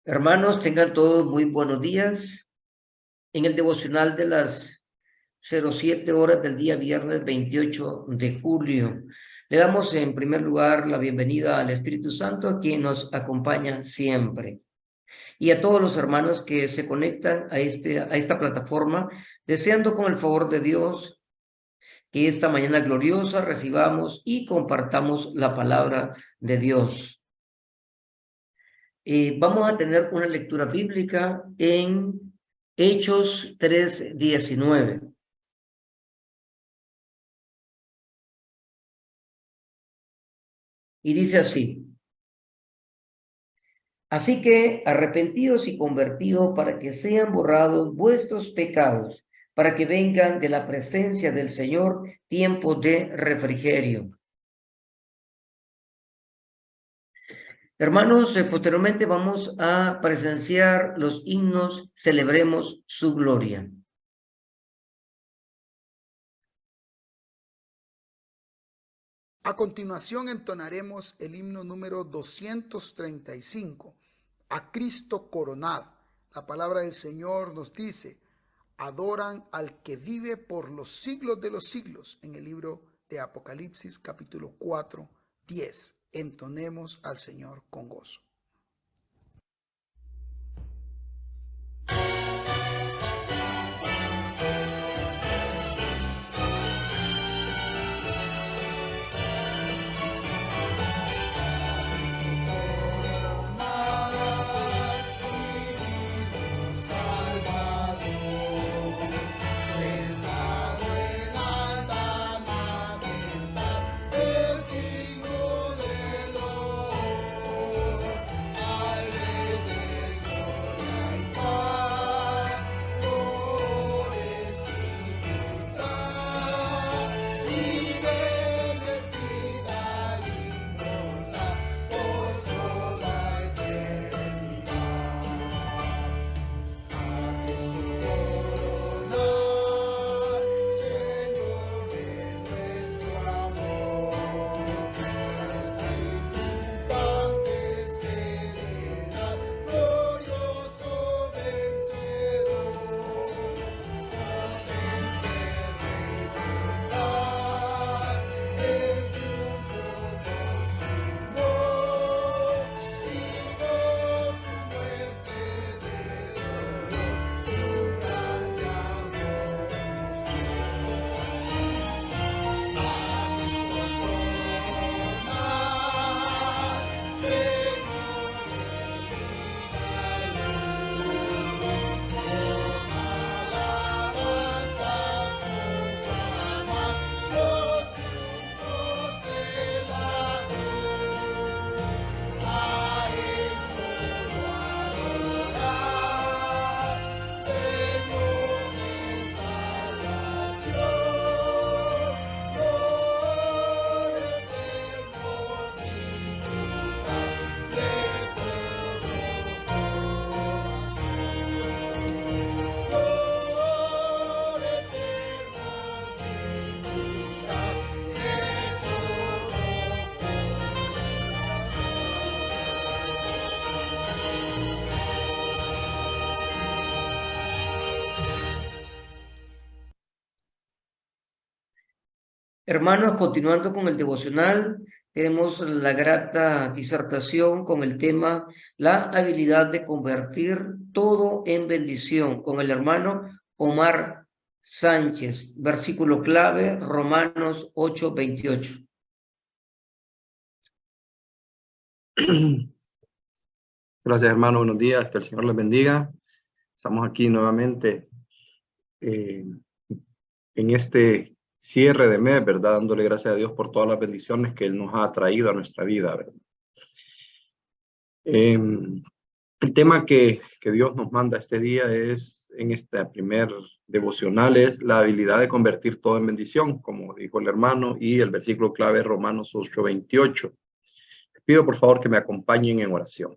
Hermanos, tengan todos muy buenos días. En el devocional de las 07 horas del día viernes 28 de julio, le damos en primer lugar la bienvenida al Espíritu Santo, a quien nos acompaña siempre. Y a todos los hermanos que se conectan a esta plataforma, deseando con el favor de Dios que esta mañana gloriosa recibamos y compartamos la palabra de Dios. Vamos a tener una lectura bíblica en Hechos 3:19. Y dice así: así que arrepentidos y convertidos para que sean borrados vuestros pecados, para que vengan de la presencia del Señor tiempos de refrigerio. Hermanos, posteriormente vamos a presenciar los himnos Celebremos su Gloria. A continuación entonaremos el himno número 235, a Cristo coronado. La palabra del Señor nos dice: adoran al que vive por los siglos de los siglos, en el libro de Apocalipsis capítulo 4, 10. Entonemos al Señor con gozo. Hermanos, continuando con el devocional, tenemos la grata disertación con el tema La habilidad de convertir todo en bendición, con el hermano Omar Sánchez. Versículo clave, Romanos 8:28. Gracias, hermano. Buenos días. Que el Señor les bendiga. Estamos aquí nuevamente en este cierre de mes, ¿verdad? Dándole gracias a Dios por todas las bendiciones que Él nos ha traído a nuestra vida, ¿verdad? El tema que Dios nos manda este día es, en este primer devocional, es la habilidad de convertir todo en bendición, como dijo el hermano, y el versículo clave es Romanos 8:28. Les pido por favor que me acompañen en oración.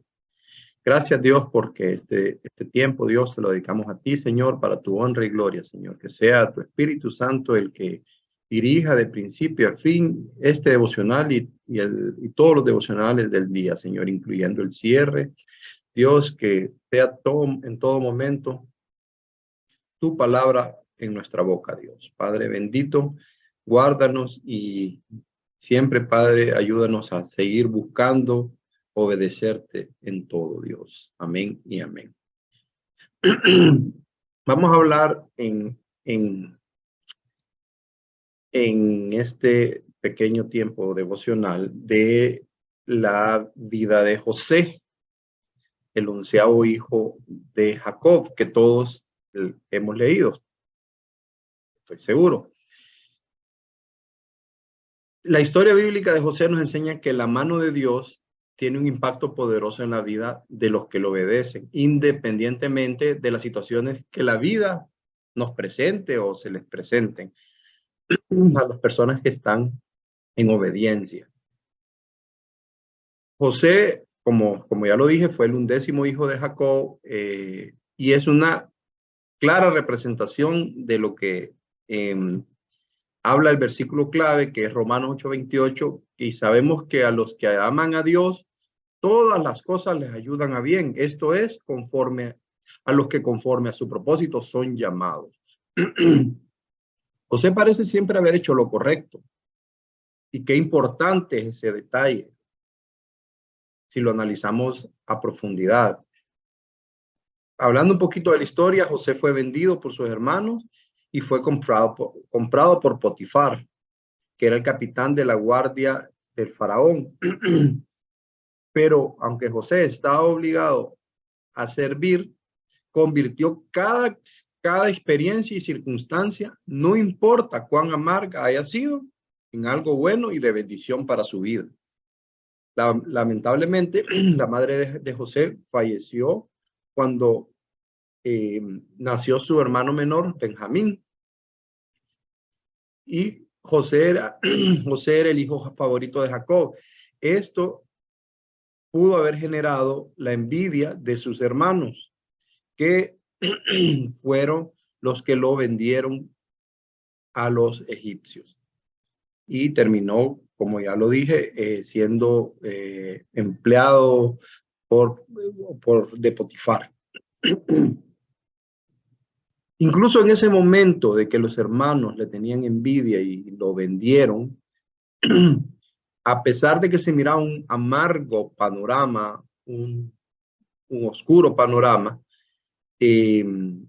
Gracias, Dios, porque este tiempo, Dios, te lo dedicamos a ti, Señor, para tu honra y gloria, Señor. Que sea tu Espíritu Santo el que dirija de principio a fin este devocional y todos los devocionales del día, Señor, incluyendo el cierre. Dios, que sea en todo momento tu palabra en nuestra boca, Dios. Padre bendito, guárdanos y siempre, Padre, ayúdanos a seguir buscando obedecerte en todo, Dios. Amén y amén. Vamos a hablar en este pequeño tiempo devocional de la vida de José, el 11º hijo de Jacob, que todos hemos leído, estoy seguro. La historia bíblica de José nos enseña que la mano de Dios tiene un impacto poderoso en la vida de los que lo obedecen, independientemente de las situaciones que la vida nos presente o se les presenten a las personas que están en obediencia. José, como ya lo dije, fue el 11º hijo de Jacob, y es una clara representación de lo que habla el versículo clave, que es Romanos 8:28, y sabemos que a los que aman a Dios, todas las cosas les ayudan a bien. Esto es conforme a los que conforme a su propósito son llamados. José parece siempre haber hecho lo correcto. Y qué importante es ese detalle si lo analizamos a profundidad. Hablando un poquito de la historia, José fue vendido por sus hermanos y fue comprado por Potifar, que era el capitán de la guardia del faraón. Pero aunque José estaba obligado a servir, convirtió cada experiencia y circunstancia, no importa cuán amarga haya sido, en algo bueno y de bendición para su vida. Lamentablemente, la madre de José falleció cuando nació su hermano menor, Benjamín. Y José era el hijo favorito de Jacob. Esto pudo haber generado la envidia de sus hermanos, que fueron los que lo vendieron a los egipcios. Y terminó, como ya lo dije, siendo empleado de Potifar. Incluso en ese momento de que los hermanos le tenían envidia y lo vendieron, a pesar de que se miraba un amargo panorama, un oscuro panorama, Dios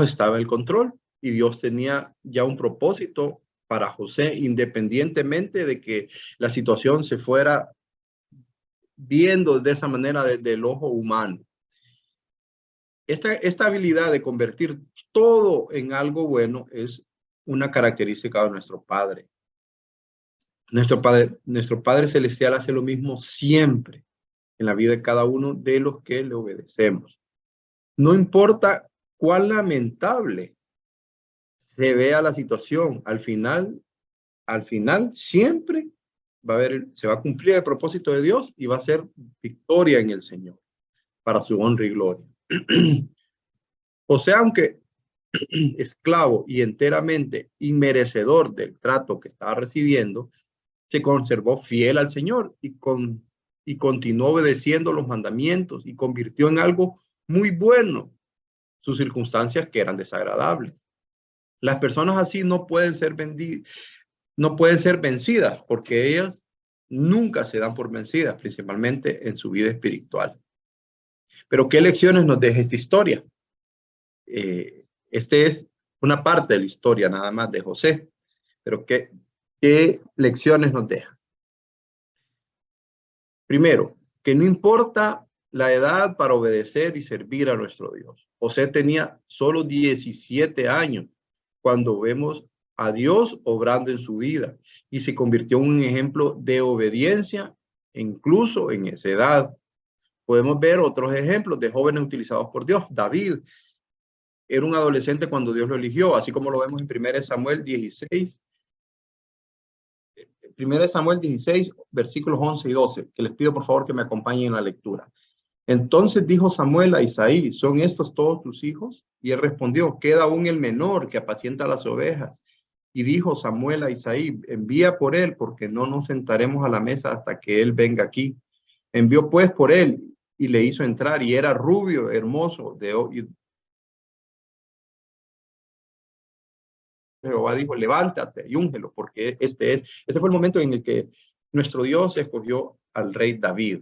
estaba en el control y Dios tenía ya un propósito para José, independientemente de que la situación se fuera viendo de esa manera desde el ojo humano. Esta habilidad de convertir todo en algo bueno es una característica de nuestro Padre. Nuestro Padre Celestial hace lo mismo siempre en la vida de cada uno de los que le obedecemos. No importa cuán lamentable se vea la situación, al final siempre se va a cumplir el propósito de Dios y va a ser victoria en el Señor para su honra y gloria. O sea, aunque esclavo y enteramente inmerecedor del trato que estaba recibiendo, se conservó fiel al Señor y continuó obedeciendo los mandamientos y convirtió en algo muy bueno sus circunstancias que eran desagradables. Las personas así no pueden ser vencidas porque ellas nunca se dan por vencidas, principalmente en su vida espiritual. Pero ¿qué lecciones nos deja esta historia? Esta es una parte de la historia nada más de José, pero ¿qué lecciones nos deja? Primero, que no importa la edad para obedecer y servir a nuestro Dios. José tenía solo 17 años cuando vemos a Dios obrando en su vida y se convirtió en un ejemplo de obediencia incluso en esa edad. Podemos ver otros ejemplos de jóvenes utilizados por Dios. David era un adolescente cuando Dios lo eligió, así como lo vemos en 1 Samuel 16. 1 Samuel 16, versículos 11 y 12, que les pido por favor que me acompañen en la lectura. Entonces dijo Samuel a Isaí, ¿son estos todos tus hijos? Y él respondió, queda aún el menor que apacienta las ovejas. Y dijo Samuel a Isaí, envía por él, porque no nos sentaremos a la mesa hasta que él venga aquí. Envió pues por él, y le hizo entrar, y era rubio, hermoso, y Jehová dijo, levántate y úngelo, porque este fue el momento en el que nuestro Dios escogió al rey David,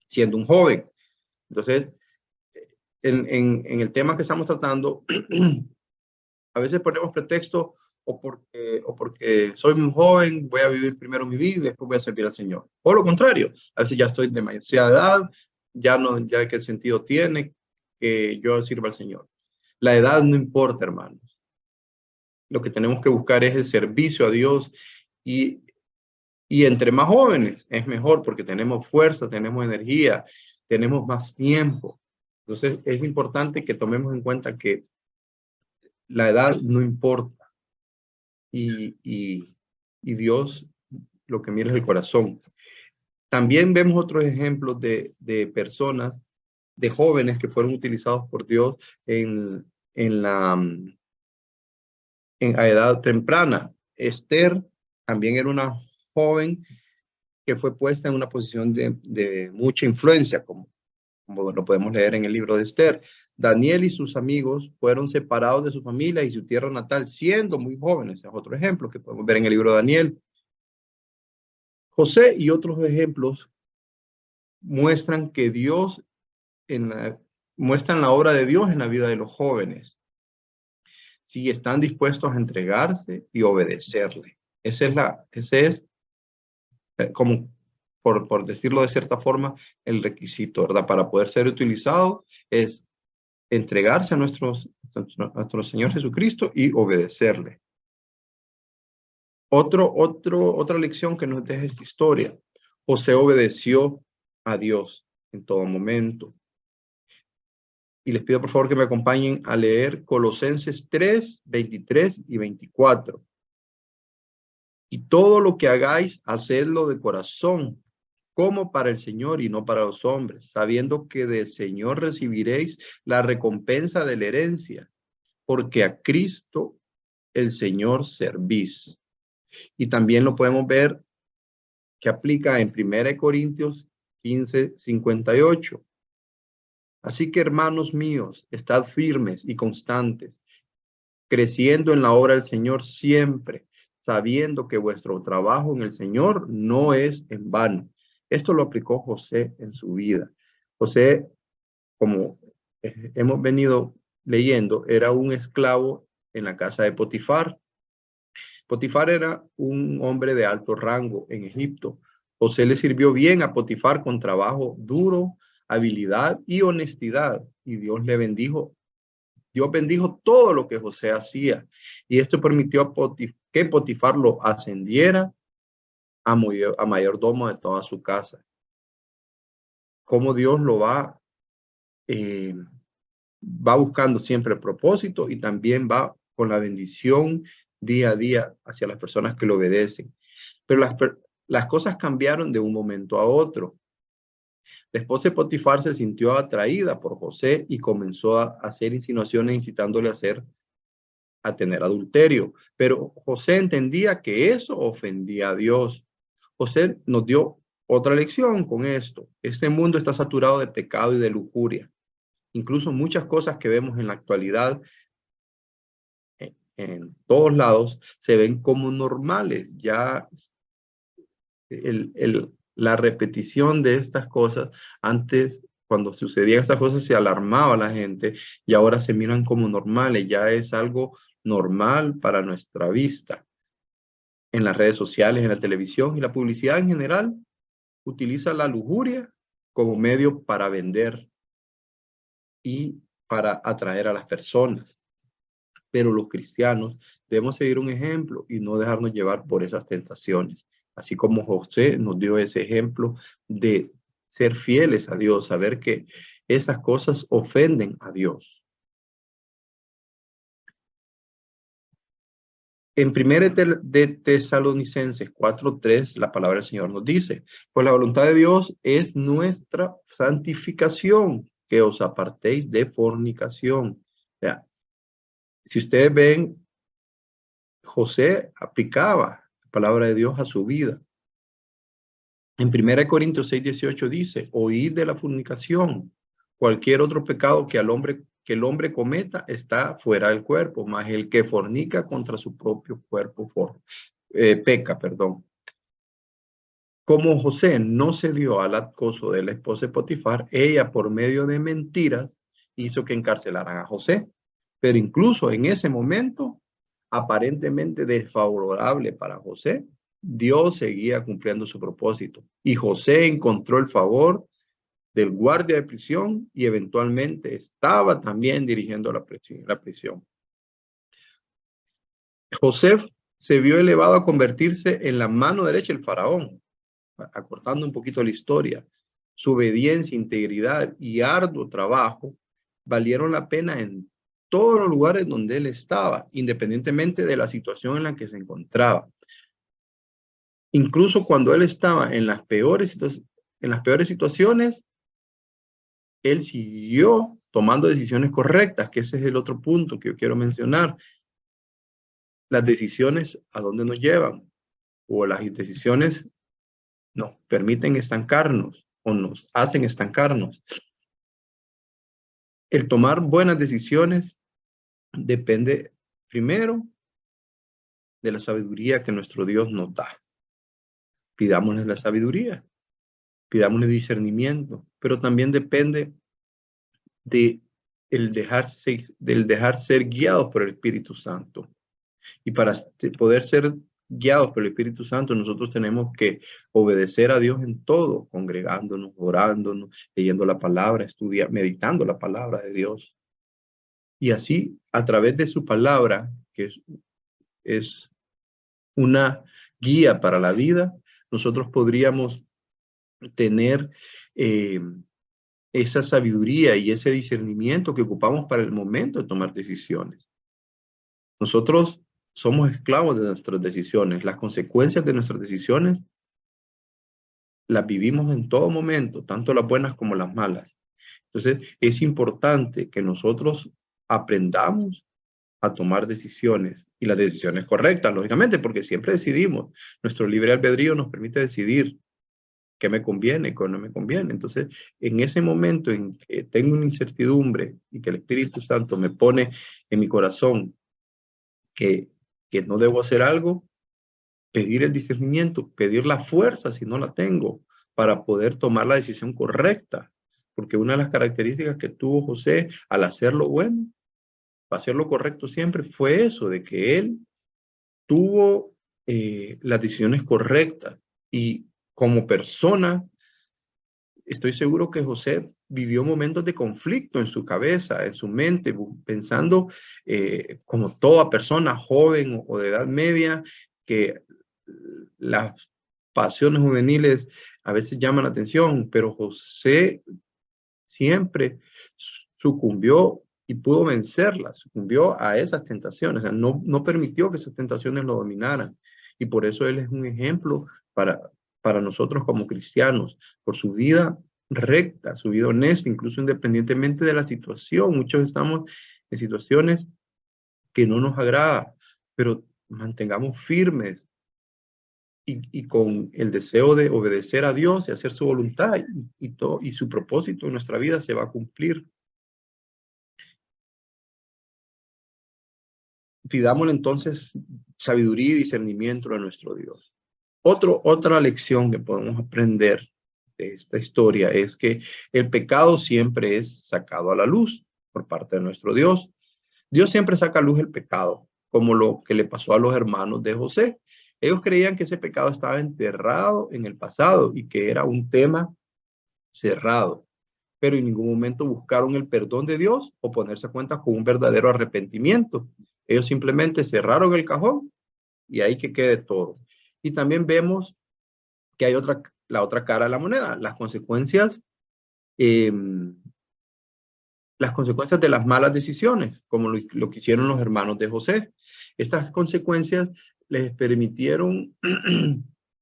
siendo un joven. Entonces, en el tema que estamos tratando, a veces ponemos pretexto o porque soy muy joven, voy a vivir primero mi vida y después voy a servir al Señor. O lo contrario, a veces ya estoy de demasiada edad, ya qué sentido tiene que yo sirva al Señor. La edad no importa, hermanos. Lo que tenemos que buscar es el servicio a Dios y, y entre más jóvenes es mejor porque tenemos fuerza, tenemos energía, tenemos más tiempo. Entonces es importante que tomemos en cuenta que la edad no importa y Dios lo que mira es el corazón. También vemos otros ejemplos de personas, de jóvenes que fueron utilizados por Dios a edad temprana. Esther también era una joven que fue puesta en una posición de mucha influencia, como lo podemos leer en el libro de Esther. Daniel y sus amigos fueron separados de su familia y su tierra natal, siendo muy jóvenes. Es otro ejemplo que podemos ver en el libro de Daniel. José y otros ejemplos muestran que Dios muestran la obra de Dios en la vida de los jóvenes. Si están dispuestos a entregarse y obedecerle. Ese es como, por decirlo de cierta forma, el requisito, ¿verdad? Para poder ser utilizado es entregarse a nuestro Señor Jesucristo y obedecerle. Otra lección que nos deja esta historia. José obedeció a Dios en todo momento. Y les pido por favor que me acompañen a leer Colosenses 3, 23 y 24. Y todo lo que hagáis, hacedlo de corazón, como para el Señor y no para los hombres, sabiendo que del Señor recibiréis la recompensa de la herencia, porque a Cristo el Señor servís. Y también lo podemos ver que aplica en 1 Corintios 15, 58. Así que, hermanos míos, estad firmes y constantes, creciendo en la obra del Señor siempre, sabiendo que vuestro trabajo en el Señor no es en vano. Esto lo aplicó José en su vida. José, como hemos venido leyendo, era un esclavo en la casa de Potifar. Potifar era un hombre de alto rango en Egipto. José le sirvió bien a Potifar con trabajo duro, habilidad y honestidad, y Dios le bendijo. Dios bendijo todo lo que José hacía, y esto permitió que Potifar lo ascendiera a mayordomo de toda su casa. Cómo Dios lo va buscando siempre el propósito y también va con la bendición día a día hacia las personas que lo obedecen. Pero las cosas cambiaron de un momento a otro. La esposa de Potifar se sintió atraída por José y comenzó a hacer insinuaciones incitándole a tener adulterio. Pero José entendía que eso ofendía a Dios. José nos dio otra lección con esto. Este mundo está saturado de pecado y de lujuria. Incluso muchas cosas que vemos en la actualidad en todos lados se ven como normales. Ya la repetición de estas cosas, antes cuando sucedían estas cosas se alarmaba a la gente y ahora se miran como normales, ya es algo normal para nuestra vista. En las redes sociales, en la televisión y la publicidad en general, utiliza la lujuria como medio para vender y para atraer a las personas. Pero los cristianos debemos seguir un ejemplo y no dejarnos llevar por esas tentaciones. Así como José nos dio ese ejemplo de ser fieles a Dios, saber que esas cosas ofenden a Dios. En 1 de Tesalonicenses 4:3, la palabra del Señor nos dice, pues la voluntad de Dios es nuestra santificación, que os apartéis de fornicación. O sea, si ustedes ven, José aplicaba la palabra de Dios a su vida. En 1 Corintios 6:18 dice, oíd de la fornicación, cualquier otro pecado que el hombre cometa está fuera del cuerpo, mas el que fornica contra su propio cuerpo peca, perdón. Como José no se dio al acoso de la esposa de Potifar, ella por medio de mentiras hizo que encarcelaran a José. Pero incluso en ese momento, aparentemente desfavorable para José, Dios seguía cumpliendo su propósito. Y José encontró el favor del guardia de prisión y eventualmente estaba también dirigiendo la prisión. José se vio elevado a convertirse en la mano derecha del faraón, acortando un poquito la historia. Su obediencia, integridad y arduo trabajo valieron la pena en todos los lugares donde él estaba, independientemente de la situación en la que se encontraba. Incluso cuando él estaba en las peores situaciones, él siguió tomando decisiones correctas, que ese es el otro punto que yo quiero mencionar. Las decisiones a dónde nos llevan, o las decisiones nos permiten estancarnos o nos hacen estancarnos. El tomar buenas decisiones depende primero de la sabiduría que nuestro Dios nos da. Pidámosle la sabiduría, pidámosle discernimiento, pero también depende del dejar ser guiados por el Espíritu Santo. Y para poder ser guiados por el Espíritu Santo, nosotros tenemos que obedecer a Dios en todo, congregándonos, orándonos, leyendo la palabra, meditando la palabra de Dios. Y así, a través de su palabra, que es una guía para la vida, nosotros podríamos tener esa sabiduría y ese discernimiento que ocupamos para el momento de tomar decisiones. Nosotros somos esclavos de nuestras decisiones. Las consecuencias de nuestras decisiones las vivimos en todo momento, tanto las buenas como las malas. Entonces, es importante que nosotros aprendamos a tomar decisiones, y las decisiones correctas, lógicamente, porque siempre decidimos. Nuestro libre albedrío nos permite decidir qué me conviene y qué no me conviene. Entonces, en ese momento en que tengo una incertidumbre y que el Espíritu Santo me pone en mi corazón que no debo hacer algo, pedir el discernimiento, pedir la fuerza si no la tengo, para poder tomar la decisión correcta. Porque una de las características que tuvo José al hacer lo bueno, hacer lo correcto siempre, fue eso, de que él tuvo las decisiones correctas. Y como persona, estoy seguro que José vivió momentos de conflicto en su cabeza, en su mente, pensando como toda persona joven o de edad media, que las pasiones juveniles a veces llaman la atención, pero José siempre sucumbió y pudo vencerlas, sucumbió a esas tentaciones, o sea, no permitió que esas tentaciones lo dominaran. Y por eso él es un ejemplo para nosotros como cristianos, por su vida recta, su vida honesta, incluso independientemente de la situación. Muchos estamos en situaciones que no nos agrada, pero mantengamos firmes y con el deseo de obedecer a Dios y hacer su voluntad, y su propósito en nuestra vida se va a cumplir. Pidámosle entonces sabiduría y discernimiento a nuestro Dios. Otra lección que podemos aprender de esta historia es que el pecado siempre es sacado a la luz por parte de nuestro Dios. Dios siempre saca a luz el pecado, como lo que le pasó a los hermanos de José. Ellos creían que ese pecado estaba enterrado en el pasado y que era un tema cerrado, pero en ningún momento buscaron el perdón de Dios o ponerse a cuenta con un verdadero arrepentimiento. Ellos simplemente cerraron el cajón y ahí que quede todo. Y también vemos que hay la otra cara de la moneda, las consecuencias de las malas decisiones, como lo que hicieron los hermanos de José. Estas consecuencias les permitieron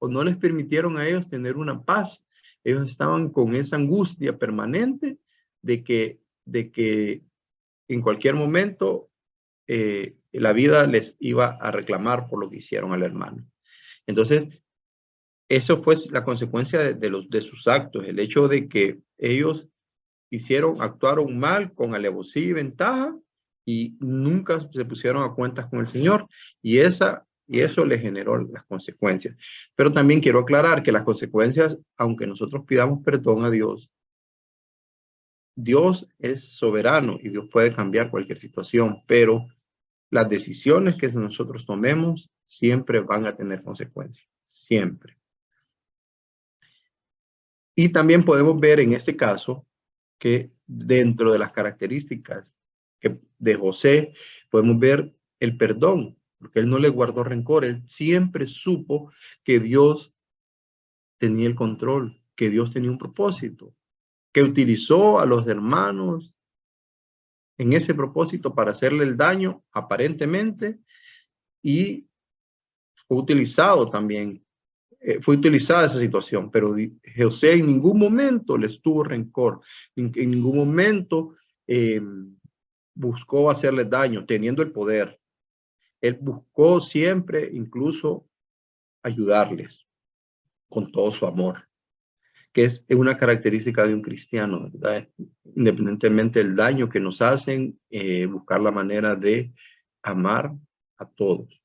o no les permitieron a ellos tener una paz. Ellos estaban con esa angustia permanente de que en cualquier momento la vida les iba a reclamar por lo que hicieron al hermano. Entonces, eso fue la consecuencia de sus actos, el hecho de que ellos actuaron mal con alevosía y ventaja y nunca se pusieron a cuentas con el Señor, y eso le generó las consecuencias. Pero también quiero aclarar que las consecuencias, aunque nosotros pidamos perdón a Dios, Dios es soberano y Dios puede cambiar cualquier situación, pero las decisiones que nosotros tomemos siempre van a tener consecuencias, siempre. Y también podemos ver en este caso que dentro de las características de José podemos ver el perdón, porque él no le guardó rencor, él siempre supo que Dios tenía el control, que Dios tenía un propósito, que utilizó a los hermanos en ese propósito para hacerle el daño aparentemente, y fue utilizado también, fue utilizada esa situación, pero José en ningún momento les tuvo rencor, en ningún momento buscó hacerles daño, teniendo el poder. Él buscó siempre incluso ayudarles con todo su amor, que es una característica de un cristiano, ¿verdad? Independientemente del daño que nos hacen, buscar la manera de amar a todos.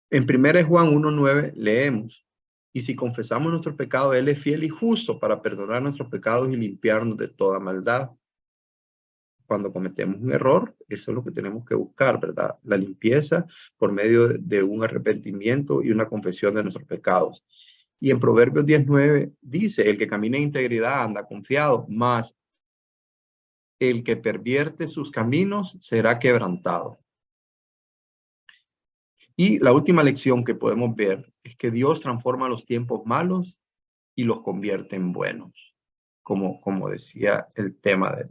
En 1 Juan 1:9 leemos: y si confesamos nuestros pecados, Él es fiel y justo para perdonar nuestros pecados y limpiarnos de toda maldad. Cuando cometemos un error, eso es lo que tenemos que buscar, ¿verdad? La limpieza por medio de un arrepentimiento y una confesión de nuestros pecados. Y en Proverbios 10:9 dice: el que camina en integridad anda confiado, mas el que pervierte sus caminos será quebrantado. Y la última lección que podemos ver es que Dios transforma los tiempos malos y los convierte en buenos. Como decía el tema de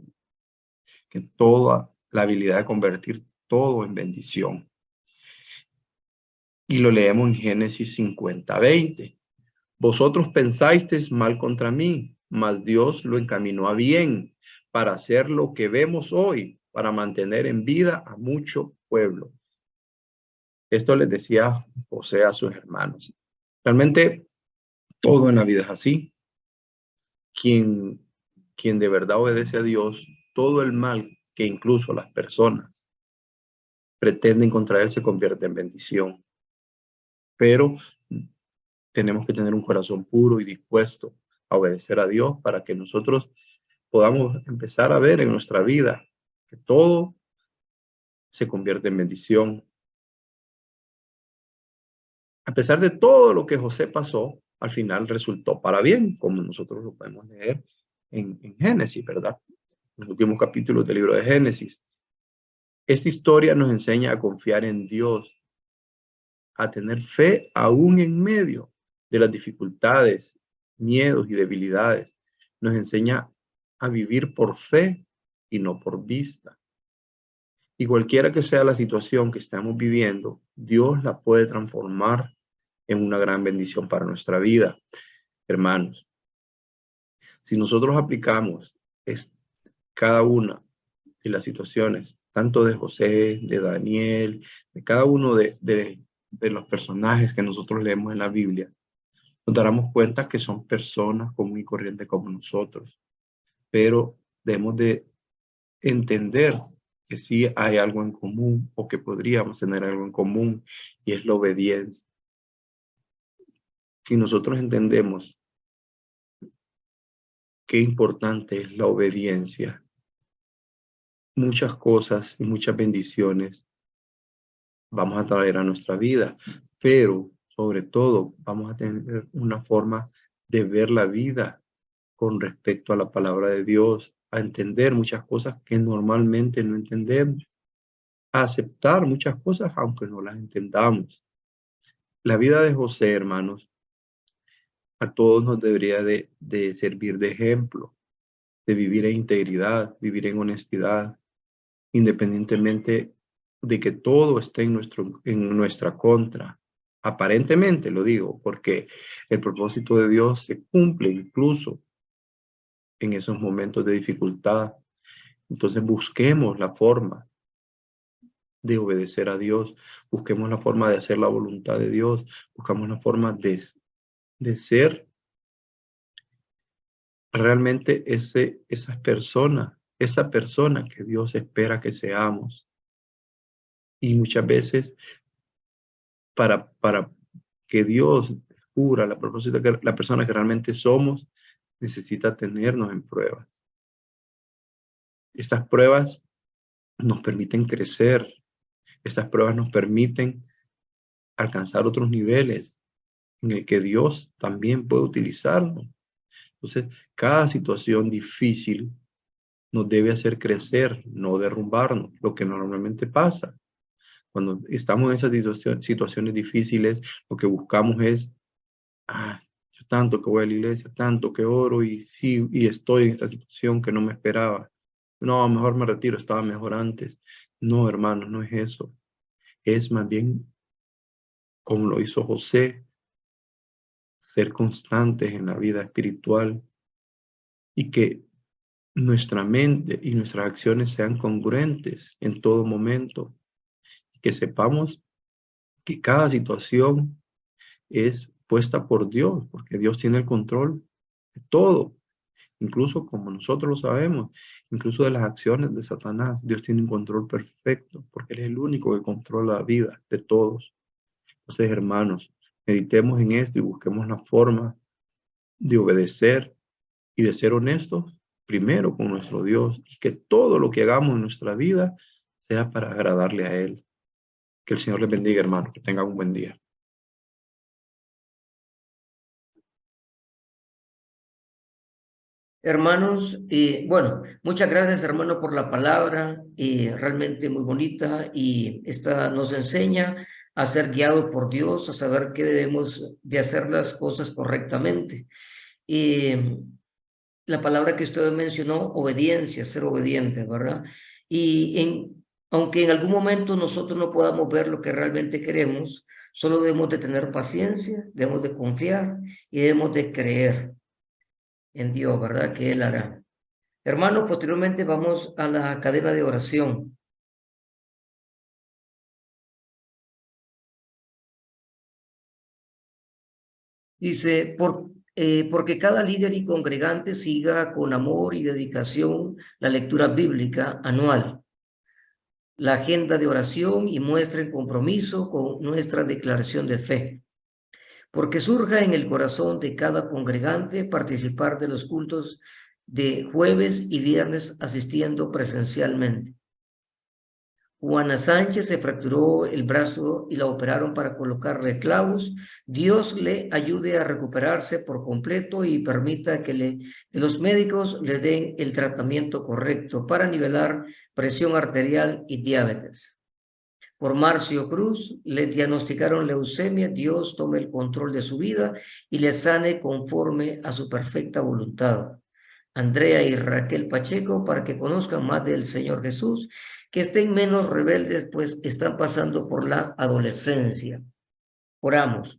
que toda la habilidad de convertir todo en bendición. Y lo leemos en Génesis 50:20. Vosotros pensasteis mal contra mí, mas Dios lo encaminó a bien para hacer lo que vemos hoy, para mantener en vida a mucho pueblo. Esto les decía José a sus hermanos. Realmente todo en la vida es así. Quien de verdad obedece a Dios, todo el mal que incluso las personas pretenden contra él se convierte en bendición. Pero tenemos que tener un corazón puro y dispuesto a obedecer a Dios para que nosotros podamos empezar a ver en nuestra vida que todo se convierte en bendición. A pesar de todo lo que José pasó, al final resultó para bien, como nosotros lo podemos leer en Génesis, ¿verdad? En los últimos capítulos del libro de Génesis. Esta historia nos enseña a confiar en Dios, a tener fe aún en medio de las dificultades, miedos y debilidades. Nos enseña a vivir por fe y no por vista. Y cualquiera que sea la situación que estamos viviendo, Dios la puede transformar en una gran bendición para nuestra vida. Hermanos, si nosotros aplicamos cada una de las situaciones, tanto de José, de Daniel, de cada uno de los personajes que nosotros leemos en la Biblia, nos daremos cuenta que son personas común y corriente como nosotros, pero debemos de entender que sí hay algo en común, o que podríamos tener algo en común, y es la obediencia. Si nosotros entendemos qué importante es la obediencia, muchas cosas y muchas bendiciones vamos a traer a nuestra vida, pero sobre todo vamos a tener una forma de ver la vida con respecto a la palabra de Dios, a entender muchas cosas que normalmente no entendemos, a aceptar muchas cosas aunque no las entendamos. La vida de José, hermanos, a todos nos debería de servir de ejemplo, de vivir en integridad, vivir en honestidad, independientemente de que todo esté en nuestra contra. Aparentemente lo digo, porque el propósito de Dios se cumple incluso en esos momentos de dificultad. Entonces busquemos la forma de obedecer a Dios. Busquemos la forma de hacer la voluntad de Dios. Buscamos la forma de ser realmente esa persona que Dios espera que seamos. Y muchas veces para que Dios descubra la propósito que la persona que realmente somos, necesita tenernos en pruebas. Estas pruebas nos permiten crecer. Estas pruebas nos permiten alcanzar otros niveles en el que Dios también puede utilizarnos. Entonces, cada situación difícil nos debe hacer crecer, no derrumbarnos, lo que normalmente pasa. Cuando estamos en esas situaciones difíciles, lo que buscamos es, yo tanto que voy a la iglesia, tanto que oro y sí, y estoy en esta situación que no me esperaba. No, mejor me retiro, estaba mejor antes. No, hermanos, no es eso. Es más bien como lo hizo José, ser constantes en la vida espiritual y que nuestra mente y nuestras acciones sean congruentes en todo momento. Que sepamos que cada situación es puesta por Dios, porque Dios tiene el control de todo, incluso como nosotros lo sabemos, incluso de las acciones de Satanás. Dios tiene un control perfecto, porque Él es el único que controla la vida de todos. Entonces, hermanos, meditemos en esto y busquemos la forma de obedecer y de ser honestos primero con nuestro Dios, y que todo lo que hagamos en nuestra vida sea para agradarle a Él. Que el Señor les bendiga, hermanos, que tengan un buen día. Hermanos, bueno, muchas gracias, hermano, por la palabra, realmente muy bonita, y esta nos enseña a ser guiados por Dios, a saber que debemos de hacer las cosas correctamente. La palabra que usted mencionó, obediencia, ser obediente, ¿verdad? Aunque en algún momento nosotros no podamos ver lo que realmente queremos, solo debemos de tener paciencia, debemos de confiar y debemos de creer en Dios, ¿verdad? Que Él hará. Hermanos, posteriormente vamos a la cadena de oración. Dice, porque cada líder y congregante siga con amor y dedicación la lectura bíblica anual, la agenda de oración, y muestren compromiso con nuestra declaración de fe. Porque surja en el corazón de cada congregante participar de los cultos de jueves y viernes asistiendo presencialmente. Juana Sánchez se fracturó el brazo y la operaron para colocarle clavos. Dios le ayude a recuperarse por completo y permita que los médicos le den el tratamiento correcto para nivelar presión arterial y diabetes. Por Marcio Cruz le diagnosticaron leucemia. Dios tome el control de su vida y le sane conforme a su perfecta voluntad. Andrea y Raquel Pacheco, para que conozcan más del Señor Jesús, que estén menos rebeldes, pues están pasando por la adolescencia. Oramos.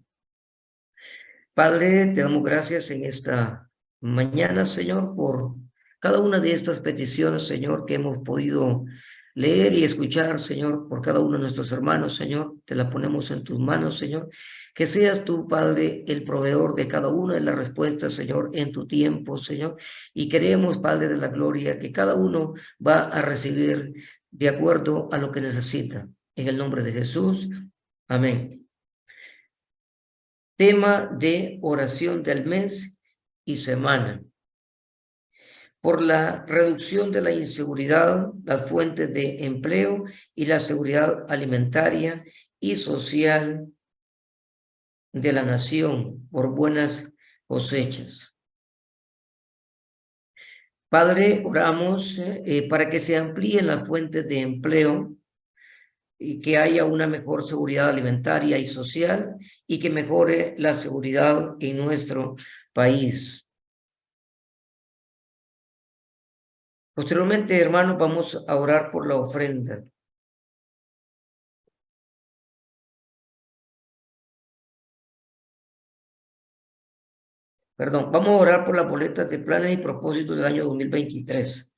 Padre, te damos gracias en esta mañana, Señor, por cada una de estas peticiones, Señor, que hemos podido leer y escuchar, Señor, por cada uno de nuestros hermanos, Señor. Te la ponemos en tus manos, Señor. Que seas tú, Padre, el proveedor de cada una de las respuestas, Señor, en tu tiempo, Señor. Y queremos, Padre de la gloria, que cada uno va a recibir de acuerdo a lo que necesita. En el nombre de Jesús. Amén. Tema de oración del mes y semana. Por la reducción de la inseguridad, las fuentes de empleo y la seguridad alimentaria y social de la nación, por buenas cosechas. Padre, oramos para que se amplíen las fuentes de empleo y que haya una mejor seguridad alimentaria y social, y que mejore la seguridad en nuestro país. Posteriormente, hermanos, vamos a orar por la ofrenda. Perdón, vamos a orar por las boletas de planes y propósitos del año 2023.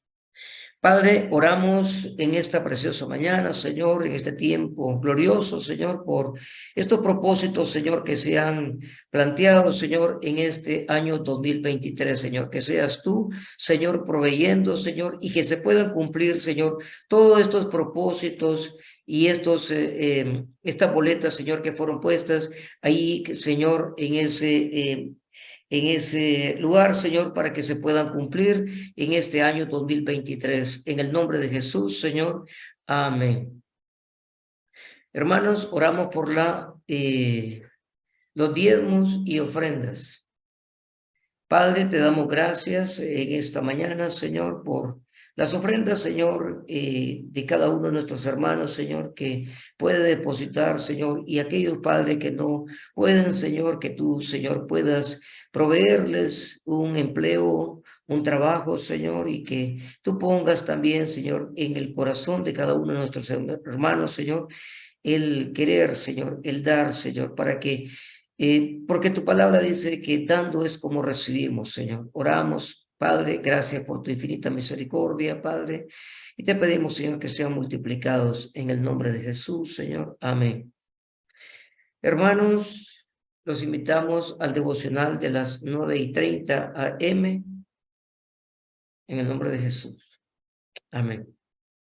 Padre, oramos en esta preciosa mañana, Señor, en este tiempo glorioso, Señor, por estos propósitos, Señor, que se han planteado, Señor, en este año 2023, Señor, que seas tú, Señor, proveyendo, Señor, y que se puedan cumplir, Señor, todos estos propósitos y estas boletas, Señor, que fueron puestas ahí, Señor, en ese lugar, Señor, para que se puedan cumplir en este año 2023. En el nombre de Jesús, Señor. Amén. Hermanos, oramos por los diezmos y ofrendas. Padre, te damos gracias en esta mañana, Señor, por las ofrendas, Señor, de cada uno de nuestros hermanos, Señor, que puede depositar, Señor, y aquellos, Padre, que no pueden, Señor, que tú, Señor, puedas proveerles un empleo, un trabajo, Señor, y que tú pongas también, Señor, en el corazón de cada uno de nuestros hermanos, Señor, el querer, Señor, el dar, Señor, para que porque tu palabra dice que dando es como recibimos, Señor. Oramos, Padre, gracias por tu infinita misericordia, Padre, y te pedimos, Señor, que sean multiplicados en el nombre de Jesús, Señor. Amén. Hermanos, los invitamos al devocional de las 9:30 AM, en el nombre de Jesús. Amén.